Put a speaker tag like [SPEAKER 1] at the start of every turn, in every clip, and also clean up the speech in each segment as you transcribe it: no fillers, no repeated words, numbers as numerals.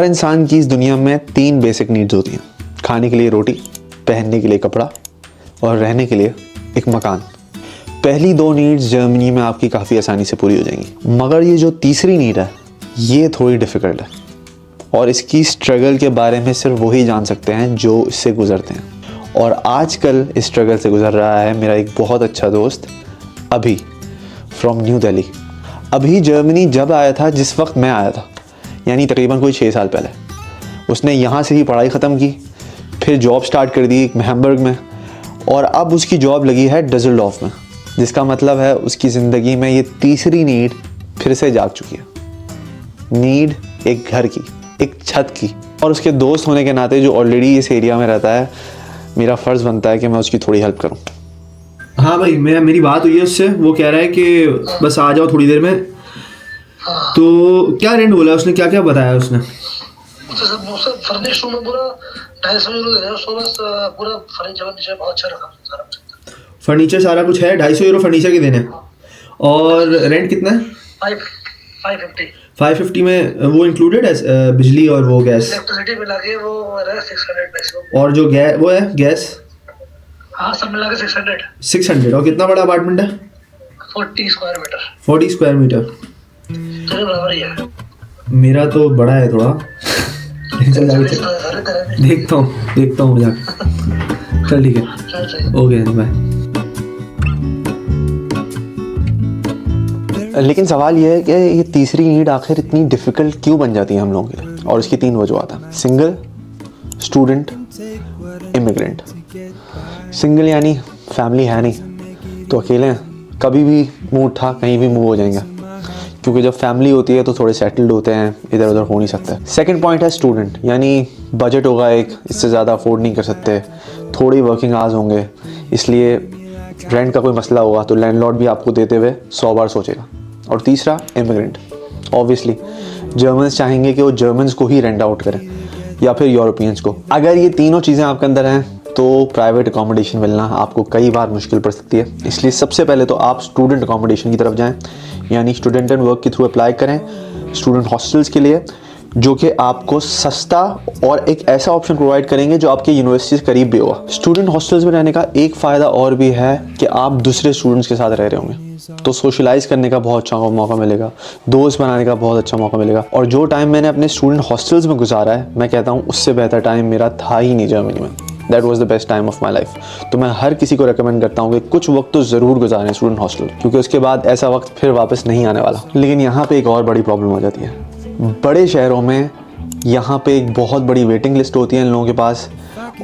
[SPEAKER 1] हर इंसान की इस दुनिया में 3 बेसिक नीड्स होती हैं। खाने के लिए रोटी, पहनने के लिए कपड़ा और रहने के लिए एक मकान। पहली 2 नीड्स जर्मनी में आपकी काफ़ी आसानी से पूरी हो जाएंगी, मगर ये जो तीसरी नीड है ये थोड़ी डिफ़िकल्ट है और इसकी स्ट्रगल के बारे में सिर्फ वही जान सकते हैं जो इससे गुज़रते हैं। और आजकल इस स्ट्रगल से गुज़र रहा है मेरा एक बहुत अच्छा दोस्त अभी फ्रॉम न्यू दिल्ली। अभी जर्मनी जब आया था जिस वक्त मैं आया था, यानी तकरीबन कोई 6 साल पहले। उसने यहाँ से ही पढ़ाई ख़त्म की, फिर जॉब स्टार्ट कर दी हैम्बर्ग में और अब उसकी जॉब लगी है डसेल्डॉर्फ में, जिसका मतलब है उसकी ज़िंदगी में ये तीसरी नीड फिर से जाग चुकी है। नीड एक घर की, एक छत की। और उसके दोस्त होने के नाते जो ऑलरेडी इस एरिया में रहता है, मेरा फ़र्ज़ बनता है कि मैं उसकी थोड़ी हेल्प करूँ।
[SPEAKER 2] हाँ भाई, मेरी बात हुई है उससे। वो कह रहा है कि बस आ जाओ थोड़ी देर में। तो क्या रेंट बोला उसने, क्या क्या बताया उसने?
[SPEAKER 3] फर्निश रूम में पूरा 250 यूरो दे रहा है उसको, बस पूरा फर्नीचर बहुत अच्छा रखा।
[SPEAKER 2] फर्नीचर सारा कुछ है, 250 यूरो फर्नीचर के देने। और रेंट कितना है? 550 में वो इंक्लूडेड है बिजली और वो गैस?
[SPEAKER 3] इलेक्ट्रिसिटी मिला के वो 600 मैक्सिमम।
[SPEAKER 2] और जो वो है गैस?
[SPEAKER 3] हाँ, सब मिला के
[SPEAKER 2] 600। और कितना बड़ा अपार्टमेंट है?
[SPEAKER 3] 40 स्क्वायर मीटर।
[SPEAKER 2] 40 स्क्वायर मीटर
[SPEAKER 3] तेरे बराबर ही है।
[SPEAKER 2] मेरा तो बड़ा है थोड़ा। देखता हूँ जाके। चल ठीक है, हो गया बाय।
[SPEAKER 1] लेकिन सवाल ये है कि ये तीसरी नीड आखिर इतनी डिफ़िकल्ट क्यों बन जाती है हम लोगों के लिए, और इसकी 3 वजूहत हैं। Single, student, immigrant. सिंगल यानी फैमिली है नहीं तो अकेले हैं, कभी भी मूड था कहीं भी मूव हो जाएंगे, क्योंकि जब फैमिली होती है तो थोड़े सेटल्ड होते हैं, इधर उधर हो नहीं सकते। सेकंड पॉइंट है स्टूडेंट, यानी बजट होगा एक, इससे ज़्यादा अफोर्ड नहीं कर सकते, थोड़ी वर्किंग आवर्स होंगे, इसलिए रेंट का कोई मसला होगा तो लैंडलॉर्ड भी आपको देते हुए 100 बार सोचेगा। और तीसरा इमिग्रेंट। ऑब्वियसली जर्मन्स चाहेंगे कि वो जर्मन्स को ही रेंट आउट करें या फिर यूरोपियंस को। अगर ये तीनों चीज़ें आपके अंदर हैं तो प्राइवेट अकोमोडेशन मिलना आपको कई बार मुश्किल पड़ सकती है। इसलिए सबसे पहले तो आप स्टूडेंट अकोमोडेशन की तरफ जाएं, यानी स्टूडेंट एंड वर्क के थ्रू अप्लाई करें स्टूडेंट हॉस्टल्स के लिए, जो कि आपको सस्ता और एक ऐसा ऑप्शन प्रोवाइड करेंगे जो आपके यूनिवर्सिटी से करीब भी होगा। स्टूडेंट हॉस्टल्स में रहने का एक फ़ायदा और भी है कि आप दूसरे स्टूडेंट्स के साथ रह रहे होंगे तो सोशलाइज़ करने का बहुत अच्छा मौका मिलेगा, दोस्त बनाने का बहुत अच्छा मौका मिलेगा। और जो टाइम मैंने अपने स्टूडेंट हॉस्टल्स में गुजारा है, मैं कहता हूँ उससे बेहतर टाइम मेरा था ही नहीं जर्मनी में। That was the best time of my life. तो मैं हर किसी को रिकमेंड करता हूँ कि कुछ वक्त तो ज़रूर गुजारें स्टूडेंट हॉस्टल, क्योंकि उसके बाद ऐसा वक्त फिर वापस नहीं आने वाला। लेकिन यहाँ पे एक और बड़ी प्रॉब्लम हो जाती है। बड़े शहरों में यहाँ पे एक बहुत बड़ी वेटिंग लिस्ट होती है इन लोगों के पास,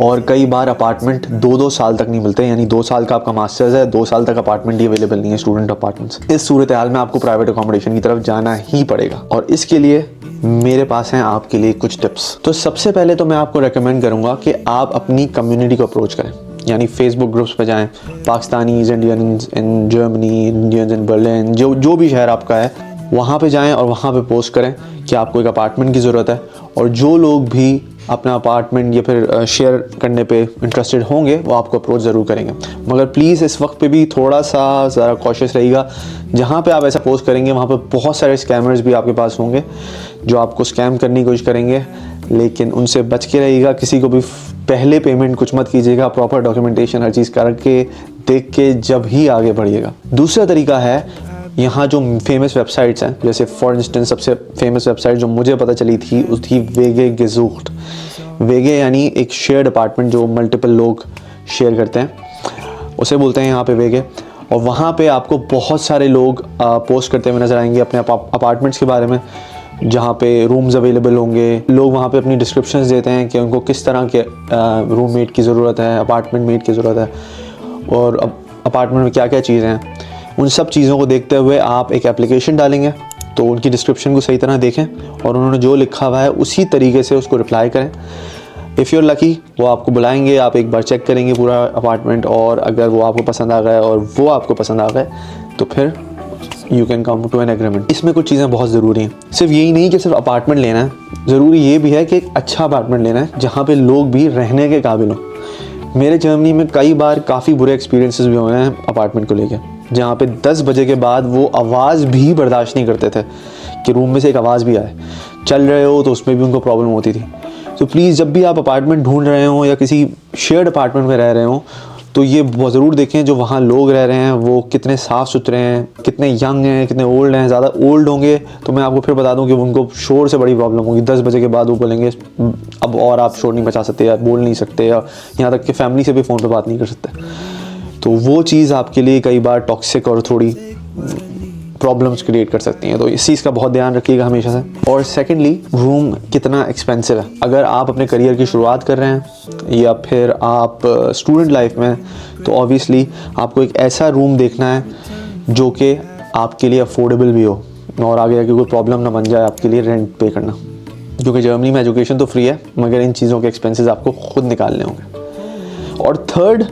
[SPEAKER 1] और कई बार अपार्टमेंट 2-2 साल तक नहीं मिलते, यानी 2 साल का आपका मास्टर्स है, 2 साल तक अपार्टमेंट ही अवेलेबल नहीं है, स्टूडेंट अपार्टमेंट्स। इस सूरत हाल में आपको प्राइवेट अकोमोडेशन की तरफ जाना ही पड़ेगा, और इसके लिए मेरे पास हैं आपके लिए कुछ टिप्स। तो सबसे पहले तो मैं आपको रेकमेंड करूँगा कि आप अपनी कम्युनिटी को अप्रोच करें, यानी फेसबुक ग्रुप्स पे जाएं, Pakistanis Indians in Germany, Indians in Berlin, जो भी शहर आपका है वहाँ पे जाएं और वहाँ पे पोस्ट करें कि आपको एक अपार्टमेंट की ज़रूरत है। और जो लोग भी अपना अपार्टमेंट या फिर शेयर करने पे इंटरेस्टेड होंगे वो आपको अप्रोच ज़रूर करेंगे, मगर प्लीज़ इस वक्त पे भी थोड़ा सा ज़रा कॉशियस रहिएगा। जहाँ पे आप ऐसा पोस्ट करेंगे वहाँ पे बहुत सारे स्कैमर्स भी आपके पास होंगे जो आपको स्कैम करने की कोशिश करेंगे, लेकिन उनसे बच के रहिएगा। किसी को भी पहले पेमेंट कुछ मत कीजिएगा, प्रॉपर डॉक्यूमेंटेशन हर चीज़ करके देख के जब ही आगे बढ़िएगा। दूसरा तरीका है, यहाँ जो फेमस वेबसाइट्स हैं, जैसे फॉर इंस्टेंस सबसे फेमस वेबसाइट जो मुझे पता चली थी उस थी वेगे गेज़ूट। वेगे यानी एक शेयर्ड अपार्टमेंट जो मल्टीपल लोग शेयर करते हैं, उसे बोलते हैं यहाँ पे वेगे। और वहाँ पे आपको बहुत सारे लोग पोस्ट करते हुए नज़र आएंगे अपने अपार्टमेंट्स के बारे में, जहाँ पे रूम्स अवेलेबल होंगे। लोग वहाँ पे अपनी डिस्क्रिप्शंस देते हैं कि उनको किस तरह के रूममेट की ज़रूरत है, अपार्टमेंट मेट की ज़रूरत है, और अपार्टमेंट में क्या क्या चीज़ें हैं। उन सब चीज़ों को देखते हुए आप एक एप्लीकेशन डालेंगे तो उनकी डिस्क्रिप्शन को सही तरह देखें और उन्होंने जो लिखा हुआ है उसी तरीके से उसको रिप्लाई करें। इफ़ यू आर लकी वो आपको बुलाएंगे, आप एक बार चेक करेंगे पूरा अपार्टमेंट, और अगर वो आपको पसंद आ गया और वो आपको पसंद आ गए तो फिर you can come to an agreement. इसमें कुछ चीज़ें बहुत ज़रूरी हैं। सिर्फ यही नहीं कि सिर्फ अपार्टमेंट लेना है, ज़रूरी ये भी है कि एक अच्छा अपार्टमेंट लेना है जहाँ पे लोग भी रहने के काबिल हों। मेरे जर्मनी में कई बार काफ़ी बुरे एक्सपीरियंसेस भी हुए हैं अपार्टमेंट को लेकर, जहाँ पे 10 बजे के बाद वो आवाज़ भी बर्दाश्त नहीं करते थे कि रूम में से एक आवाज़ भी आए। चल रहे हो तो उसमें भी उनको प्रॉब्लम होती थी। तो प्लीज़ जब भी आप अपार्टमेंट ढूंढ रहे हो या किसी शेयर्ड अपार्टमेंट में रह रहे हो तो ये बहुत ज़रूर देखें जो वहाँ लोग रह रहे हैं वो कितने साफ़ सुथरे हैं, कितने यंग हैं, कितने ओल्ड हैं। ज़्यादा ओल्ड होंगे तो मैं आपको फिर बता दूं कि उनको शोर से बड़ी प्रॉब्लम होगी। 10 बजे के बाद वो बोलेंगे अब और आप शोर नहीं मचा सकते या बोल नहीं सकते, या यहाँ तक कि फैमिली से भी फ़ोन पे बात नहीं कर सकते। तो वो चीज़ आपके लिए कई बार टॉक्सिक और थोड़ी प्रॉब्लम्स क्रिएट कर सकती हैं। तो इस चीज़ का बहुत ध्यान रखिएगा हमेशा से। और सेकेंडली, रूम कितना एक्सपेंसिव है। अगर आप अपने करियर की शुरुआत कर रहे हैं या फिर आप स्टूडेंट लाइफ में, तो ऑब्वियसली आपको एक ऐसा रूम देखना है जो कि आपके लिए अफोर्डेबल भी हो और आगे जाके कोई प्रॉब्लम ना बन जाए आपके लिए रेंट पे करना। क्योंकि जर्मनी में एजुकेशन तो फ्री है मगर इन चीज़ों के एक्सपेंसेस आपको खुद निकालने होंगे। और थर्ड,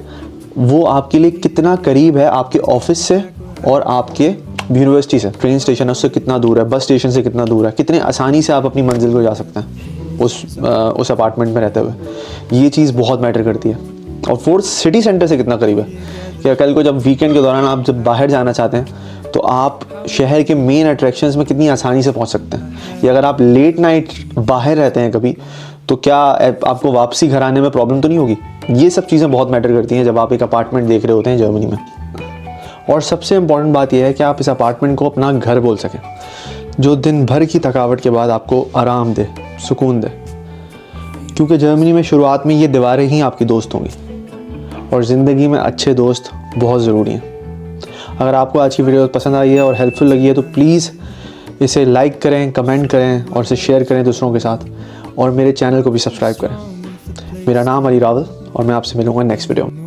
[SPEAKER 1] वो आपके लिए कितना करीब है आपके ऑफिस से और आपके यूनिवर्सिटी से। ट्रेन स्टेशन है उससे कितना दूर है, बस स्टेशन से कितना दूर है, कितने आसानी से आप अपनी मंजिल को जा सकते हैं उस अपार्टमेंट में रहते हुए। ये चीज़ बहुत मैटर करती है। और फोर्थ, सिटी सेंटर से कितना करीब है कि कल को जब वीकेंड के दौरान आप जब बाहर जाना चाहते हैं तो आप शहर के मेन अट्रैक्शंस में कितनी आसानी से पहुंच सकते हैं। या अगर आप लेट नाइट बाहर रहते हैं कभी तो क्या आपको वापसी घर आने में प्रॉब्लम तो नहीं होगी। ये सब चीज़ें बहुत मैटर करती हैं जब आप एक अपार्टमेंट देख रहे होते हैं जर्मनी में। और सबसे इम्पॉर्टेंट बात यह है कि आप इस अपार्टमेंट को अपना घर बोल सकें, जो दिन भर की थकावट के बाद आपको आराम दे, सुकून दे। क्योंकि जर्मनी में शुरुआत में ये दीवारें ही आपकी दोस्त होंगी और ज़िंदगी में अच्छे दोस्त बहुत ज़रूरी हैं। अगर आपको आज की वीडियो पसंद आई है और हेल्पफुल लगी है तो प्लीज़ इसे लाइक करें, कमेंट करें और इसे शेयर करें दूसरों के साथ, और मेरे चैनल को भी सब्सक्राइब करें। मेरा नाम अली रावल और मैं आपसे मिलूँगा नेक्स्ट वीडियो में।